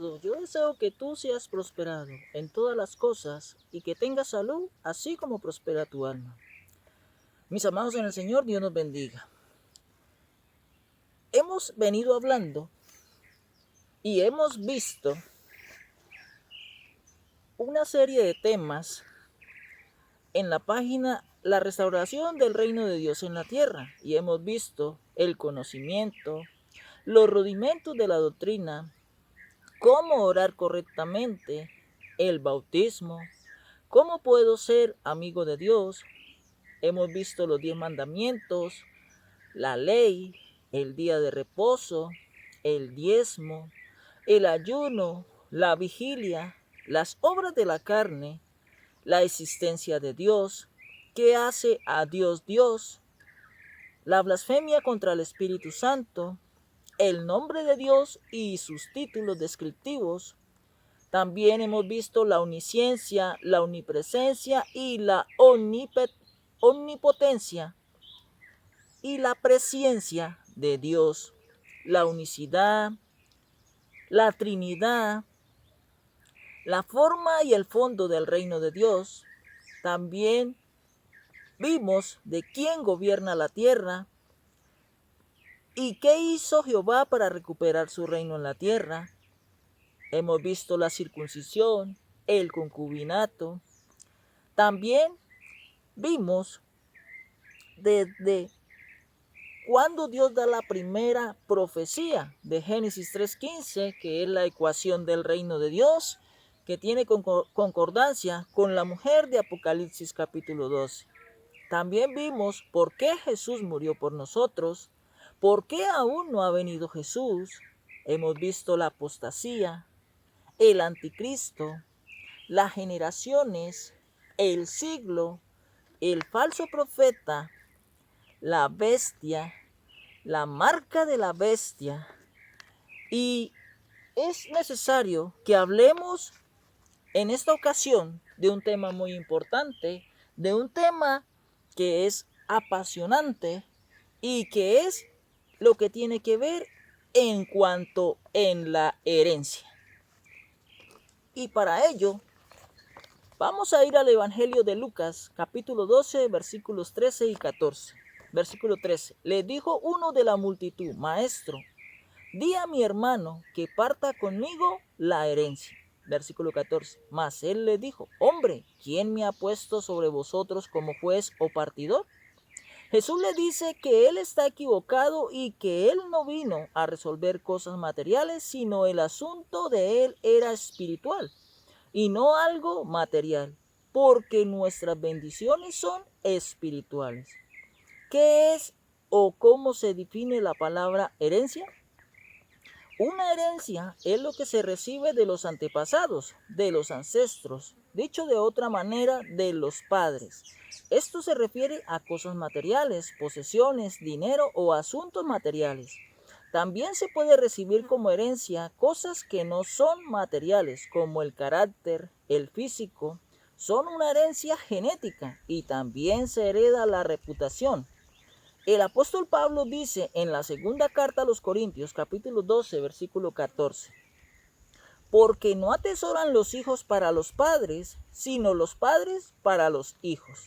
Yo deseo que tú seas prosperado en todas las cosas y que tengas salud, así como prospera tu alma. Mis amados en el Señor, Dios nos bendiga. Hemos venido hablando y hemos visto una serie de temas en la página La restauración del reino de Dios en la tierra, y hemos visto el conocimiento, los rudimentos de la doctrina, cómo orar correctamente, el bautismo, cómo puedo ser amigo de Dios. Hemos visto los 10 mandamientos, la ley, el día de reposo, el diezmo, el ayuno, la vigilia, las obras de la carne, la existencia de Dios, qué hace a Dios Dios, la blasfemia contra el Espíritu Santo, el nombre de Dios y sus títulos descriptivos. También hemos visto la omnisciencia, la omnipresencia y la omnipotencia y la presencia de Dios, la unicidad, la Trinidad, la forma y el fondo del reino de Dios. También vimos de quién gobierna la tierra y qué hizo Jehová para recuperar su reino en la tierra. Hemos visto la circuncisión, el concubinato. También vimos desde cuando Dios da la primera profecía de Génesis 3:15, que es la ecuación del reino de Dios, que tiene concordancia con la mujer de Apocalipsis capítulo 12. También vimos por qué Jesús murió por nosotros, por qué aún no ha venido Jesús. Hemos visto la apostasía, el anticristo, las generaciones, el siglo, el falso profeta, la bestia, la marca de la bestia. Y es necesario que hablemos en esta ocasión de un tema muy importante, de un tema que es apasionante y que es lo que tiene que ver en cuanto en la herencia. Y para ello vamos a ir al Evangelio de Lucas, capítulo 12, versículos 13 y 14. Versículo 13. Le dijo uno de la multitud: Maestro, di a mi hermano que parta conmigo la herencia. Versículo 14. Mas él le dijo: Hombre, ¿quién me ha puesto sobre vosotros como juez o partidor? Jesús le dice que él está equivocado y que él no vino a resolver cosas materiales, sino el asunto de él era espiritual y no algo material, porque nuestras bendiciones son espirituales. ¿Qué es o cómo se define la palabra herencia? Una herencia es lo que se recibe de los antepasados, de los ancestros, dicho de otra manera, de los padres. Esto se refiere a cosas materiales, posesiones, dinero o asuntos materiales. También se puede recibir como herencia cosas que no son materiales, como el carácter, el físico. Son una herencia genética y también se hereda la reputación. El apóstol Pablo dice en la segunda carta a los Corintios, capítulo 12, versículo 14, porque no atesoran los hijos para los padres, sino los padres para los hijos.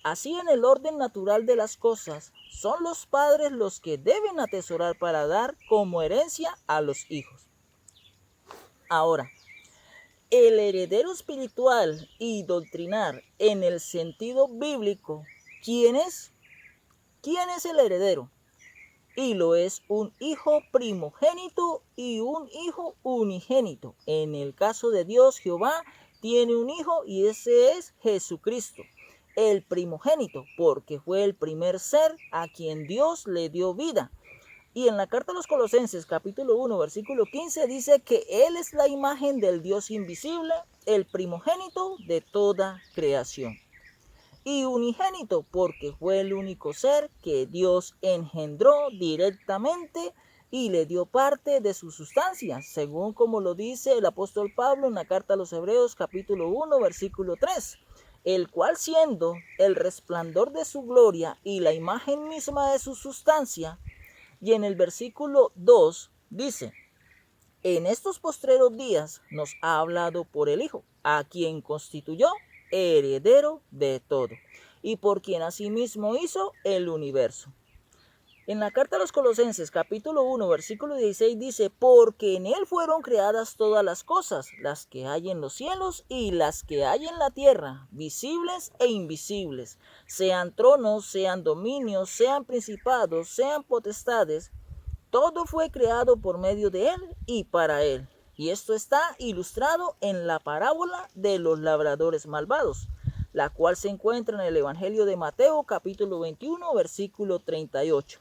Así, en el orden natural de las cosas, son los padres los que deben atesorar para dar como herencia a los hijos. Ahora, el heredero espiritual y doctrinar en el sentido bíblico, ¿quién es? ¿Quién es el heredero? Y lo es un hijo primogénito y un hijo unigénito. En el caso de Dios, Jehová tiene un hijo y ese es Jesucristo, el primogénito, porque fue el primer ser a quien Dios le dio vida. Y en la carta a los Colosenses, capítulo 1, versículo 15, dice que Él es la imagen del Dios invisible, el primogénito de toda creación. Y unigénito, porque fue el único ser que Dios engendró directamente y le dio parte de su sustancia, según como lo dice el apóstol Pablo en la carta a los Hebreos capítulo 1, versículo 3, el cual siendo el resplandor de su gloria y la imagen misma de su sustancia. Y en el versículo 2 dice: en estos postreros días nos ha hablado por el Hijo, a quien constituyó heredero de todo, y por quien asimismo hizo el universo. En la carta a los Colosenses, capítulo 1, versículo 16 dice, porque en él fueron creadas todas las cosas, las que hay en los cielos y las que hay en la tierra, visibles e invisibles, sean tronos, sean dominios, sean principados, sean potestades. Todo fue creado por medio de él y para él. Y esto está ilustrado en la parábola de los labradores malvados, la cual se encuentra en el Evangelio de Mateo, capítulo 21, versículo 38.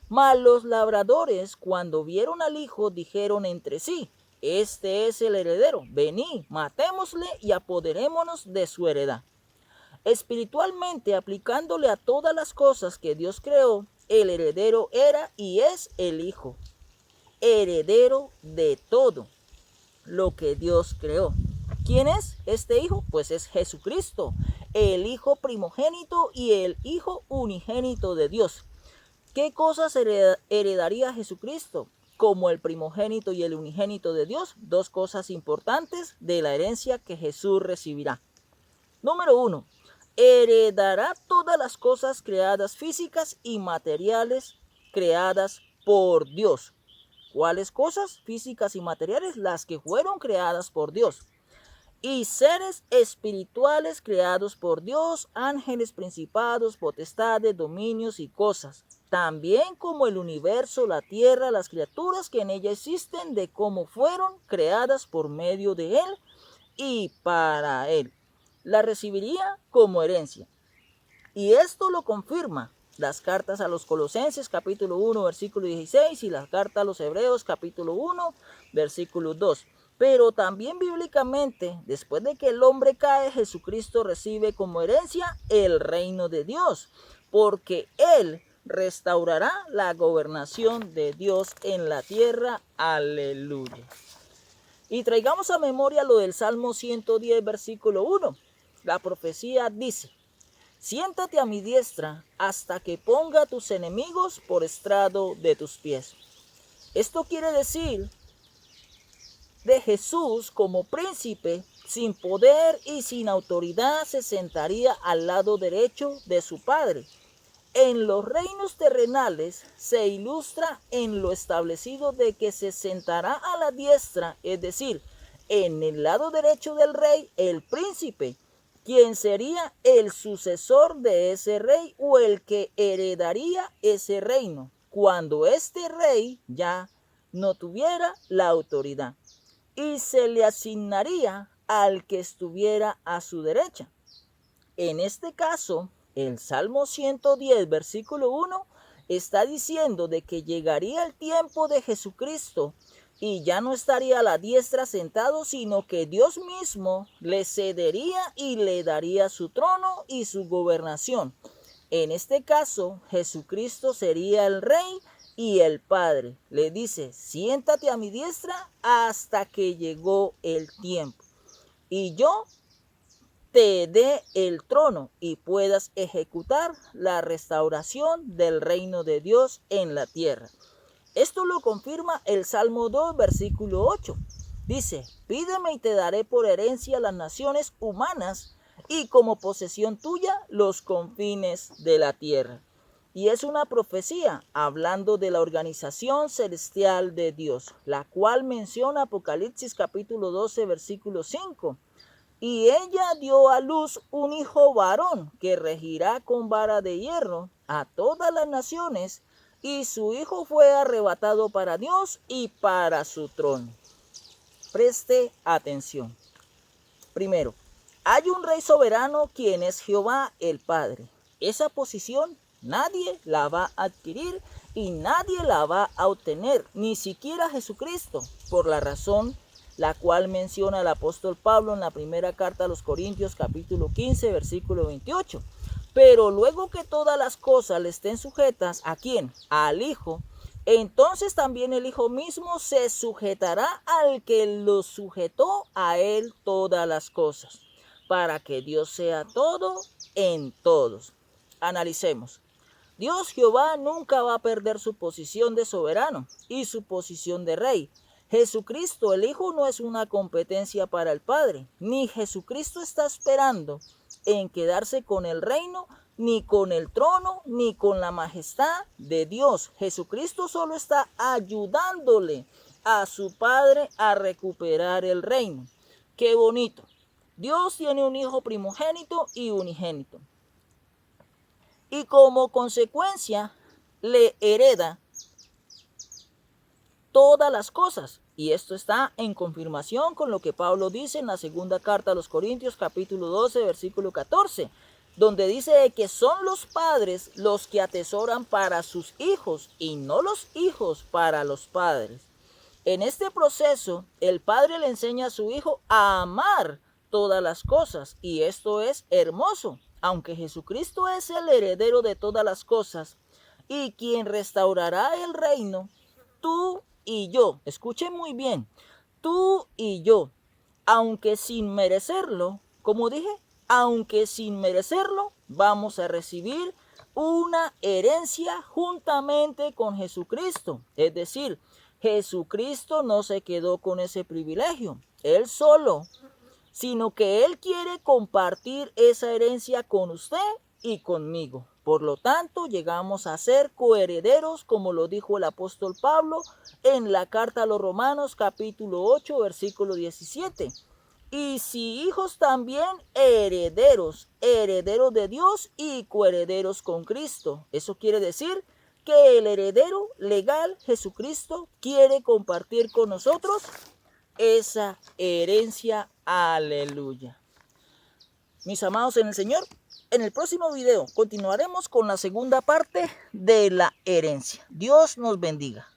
Mas los labradores, cuando vieron al hijo, dijeron entre sí, este es el heredero, venid, matémosle y apoderémonos de su heredad. Espiritualmente, aplicándole a todas las cosas que Dios creó, el heredero era y es el Hijo, heredero de todo lo que Dios creó. ¿Quién es este Hijo? Pues es Jesucristo, el Hijo primogénito y el Hijo unigénito de Dios. ¿Qué cosas heredaría Jesucristo? Como el primogénito y el unigénito de Dios, dos cosas importantes de la herencia que Jesús recibirá. Número 1. Heredará todas las cosas creadas físicas y materiales creadas por Dios. ¿Cuáles cosas físicas y materiales? Las que fueron creadas por Dios. Y seres espirituales creados por Dios, ángeles, principados, potestades, dominios y cosas. También como el universo, la tierra, las criaturas que en ella existen, de cómo fueron creadas por medio de Él y para Él. La recibiría como herencia. Y esto lo confirma las cartas a los Colosenses, capítulo 1, versículo 16, y la carta a los Hebreos, capítulo 1, versículo 2. Pero también bíblicamente, después de que el hombre cae, Jesucristo recibe como herencia el reino de Dios, porque Él restaurará la gobernación de Dios en la tierra. Aleluya. Y traigamos a memoria lo del Salmo 110, versículo 1. La profecía dice, siéntate a mi diestra hasta que ponga a tus enemigos por estrado de tus pies. Esto quiere decir de Jesús como príncipe, sin poder y sin autoridad, se sentaría al lado derecho de su Padre. En los reinos terrenales se ilustra en lo establecido de que se sentará a la diestra, es decir, en el lado derecho del rey, el príncipe, quien sería el sucesor de ese rey o el que heredaría ese reino, cuando este rey ya no tuviera la autoridad, y se le asignaría al que estuviera a su derecha. En este caso, el Salmo 110, versículo 1, está diciendo de que llegaría el tiempo de Jesucristo y ya no estaría a la diestra sentado, sino que Dios mismo le cedería y le daría su trono y su gobernación. En este caso, Jesucristo sería el Rey y el Padre. Le dice, siéntate a mi diestra hasta que llegó el tiempo. Y yo te dé el trono y puedas ejecutar la restauración del reino de Dios en la tierra. Esto lo confirma el Salmo 2, versículo 8. Dice, pídeme y te daré por herencia las naciones humanas y como posesión tuya los confines de la tierra. Y es una profecía hablando de la organización celestial de Dios, la cual menciona Apocalipsis capítulo 12, versículo 5. Y ella dio a luz un hijo varón que regirá con vara de hierro a todas las naciones, y su hijo fue arrebatado para Dios y para su trono. Preste atención. Primero, hay un rey soberano quien es Jehová el Padre. Esa posición nadie la va a adquirir y nadie la va a obtener, ni siquiera Jesucristo, por la razón la cual menciona el apóstol Pablo en la primera carta a los Corintios capítulo 15 versículo 28. Pero luego que todas las cosas le estén sujetas, ¿a quién? Al Hijo. Entonces también el Hijo mismo se sujetará al que lo sujetó a él todas las cosas, para que Dios sea todo en todos. Analicemos. Dios Jehová nunca va a perder su posición de soberano y su posición de rey. Jesucristo, el Hijo, no es una competencia para el Padre, ni Jesucristo está esperando en quedarse con el reino, ni con el trono, ni con la majestad de Dios. Jesucristo solo está ayudándole a su Padre a recuperar el reino. ¡Qué bonito! Dios tiene un hijo primogénito y unigénito. Y como consecuencia le hereda todas las cosas. Y esto está en confirmación con lo que Pablo dice en la segunda carta a los Corintios, capítulo 12, versículo 14, donde dice que son los padres los que atesoran para sus hijos y no los hijos para los padres. En este proceso, el padre le enseña a su hijo a amar todas las cosas, y esto es hermoso. Aunque Jesucristo es el heredero de todas las cosas y quien restaurará el reino, tú y yo, escuchen muy bien, tú y yo, aunque sin merecerlo, como dije, aunque sin merecerlo, vamos a recibir una herencia juntamente con Jesucristo. Es decir, Jesucristo no se quedó con ese privilegio, Él solo, sino que Él quiere compartir esa herencia con usted y conmigo. Por lo tanto, llegamos a ser coherederos, como lo dijo el apóstol Pablo en la carta a los Romanos, capítulo 8, versículo 17. Y si hijos también, herederos, herederos de Dios y coherederos con Cristo. Eso quiere decir que el heredero legal, Jesucristo, quiere compartir con nosotros esa herencia. Aleluya. Mis amados en el Señor, en el próximo video continuaremos con la segunda parte de la herencia. Dios nos bendiga.